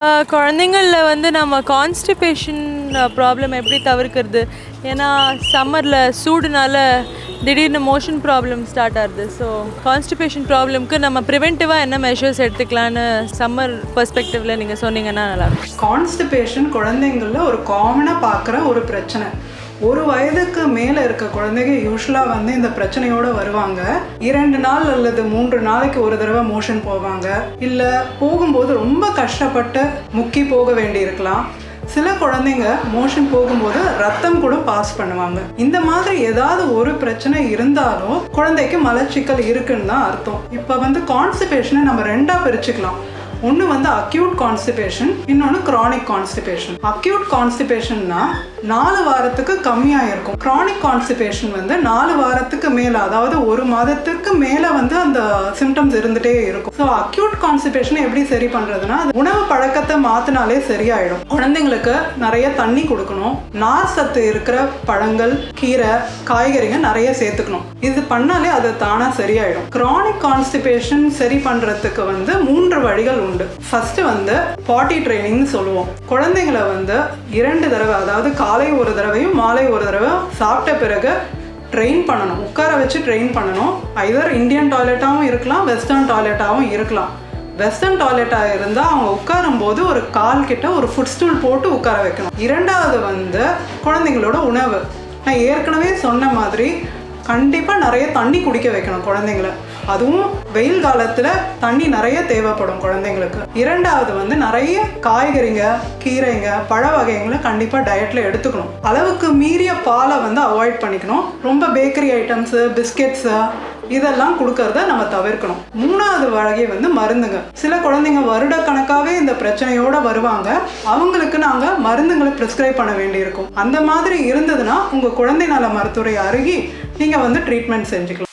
குழந்தைங்கள்ல வந்து நம்ம constipation problem எப்படி தவிர்க்கிறது? ஏன்னா சம்மர்ல சூடுனால திடீர்னு மோஷன் ப்ராப்ளம் ஸ்டார்ட் ஆகுது. ஸோ கான்ஸ்டிபேஷன் ப்ராப்ளம்க்கு நம்ம ப்ரிவென்டிவாக என்ன மெஷர்ஸ் எடுத்துக்கலான்னு சம்மர் பெர்ஸ்பெக்டிவ்ல நீங்கள் சொன்னீங்கன்னா நல்லாயிருக்கும். கான்ஸ்டிபேஷன் குழந்தைங்களில் ஒரு காமனாக பார்க்குற ஒரு பிரச்சனை. ஒரு வயதுக்கு மேலே இருக்க குழந்தைங்க யூஸ்வலாக வந்து இந்த பிரச்சனையோடு வருவாங்க. 2 நாள் அல்லது 3 நாளைக்கு ஒரு தடவை மோஷன் போவாங்க. இல்லை போகும்போது ரொம்ப கஷ்டப்பட்டு முக்கி போக வேண்டி இருக்கலாம். சில குழந்தைங்க மோஷன் போகும்போது ரத்தம் கூட பாஸ் பண்ணுவாங்க. இந்த மாதிரி ஏதாவது ஒரு பிரச்சனை இருந்தாலும் குழந்தைக்கு மலச்சிக்கல் இருக்குன்னு தான் அர்த்தம். இப்போ வந்து கான்ஸ்டிபேஷனை நம்ம 2ஆக பிரிச்சுக்கலாம். ஒன்று வந்து அக்யூட் கான்ஸ்டிபேஷன், இன்னொன்று க்ரானிக் கான்ஸ்டிபேஷன். அக்யூட் கான்ஸ்டிபேஷன்னா 4 வாரத்துக்கு கம்மியாக இருக்கும். க்ரானிக் கான்ஸ்டிபேஷன் வந்து 4 வாரத்துக்கு மேலே, அதாவது 1 மாதத்துக்கு மேலே வந்து அந்த சிம்டம்ஸ் இருந்துகிட்டே இருக்கும். ஸோ அக்யூட் கான்ஸ்டிபேஷனை எப்படி சரி பண்ணுறதுன்னா, உணவு பழக்கத்தை மாற்றினாலே சரியாயிடும். குழந்தைங்களுக்கு நிறைய தண்ணி கொடுக்கணும், நார் சத்து இருக்கிற பழங்கள், கீரை, காய்கறிகள் நிறைய சேர்த்துக்கணும். இது பண்ணாலே அது தானாக சரியாயிடும். க்ரானிக் கான்ஸ்டிபேஷன் சரி பண்ணுறதுக்கு வந்து 3 வழிகள் உண்டு. ஃபர்ஸ்ட் வந்து பாட்டி ட்ரைனிங்னு சொல்லுவோம். குழந்தைங்களை வந்து 2 தடவை, அதாவது காலை ஒரு தடவையும் மாலை ஒரு தடவை சாப்பிட்ட பிறகு ட்ரெயின் பண்ணணும். உட்கார வச்சு ட்ரெயின் பண்ணணும். ஐதர் இந்தியன் டாய்லெட்டாகவும் இருக்கலாம், வெஸ்டர்ன் டாய்லெட்டாகவும் இருக்கலாம். வெஸ்டர்ன் டாய்லெட்டாக இருந்தால் அவங்க உட்காரும்போது ஒரு கால் கிட்ட ஒரு ஃபுட் ஸ்டூல் போட்டு உட்கார வைக்கணும். 2வது வந்து குழந்தைங்களோட உணவு. நான் ஏற்கனவே சொன்ன மாதிரி கண்டிப்பாக நிறைய தண்ணி குடிக்க வைக்கணும் குழந்தைங்களை. அதுவும் வெயில் காலத்தில் தண்ணி நிறைய தேவைப்படும் குழந்தைங்களுக்கு. 2வது வந்து நிறைய காய்கறிங்க, கீரைங்க, பழ வகைங்களை கண்டிப்பாக டயட்டில் எடுத்துக்கணும். அளவுக்கு மீறிய பாலை வந்து அவாய்ட் பண்ணிக்கணும். ரொம்ப பேக்கரி ஐட்டம்ஸு, பிஸ்கெட்ஸு இதெல்லாம் கொடுக்கறத நம்ம தவிர்க்கணும். 3வது வகை வந்து மருந்துங்க. சில குழந்தைங்க வருடக்கணக்காகவே இந்த பிரச்சனையோடு வருவாங்க. அவங்களுக்கு நாங்கள் மருந்துங்களை ப்ரிஸ்கிரைப் பண்ண வேண்டியிருக்கும். அந்த மாதிரி இருந்ததுன்னா உங்கள் குழந்தை நல மருத்துவரை அருகி நீங்கள் வந்து ட்ரீட்மெண்ட் செஞ்சுக்கலாம்.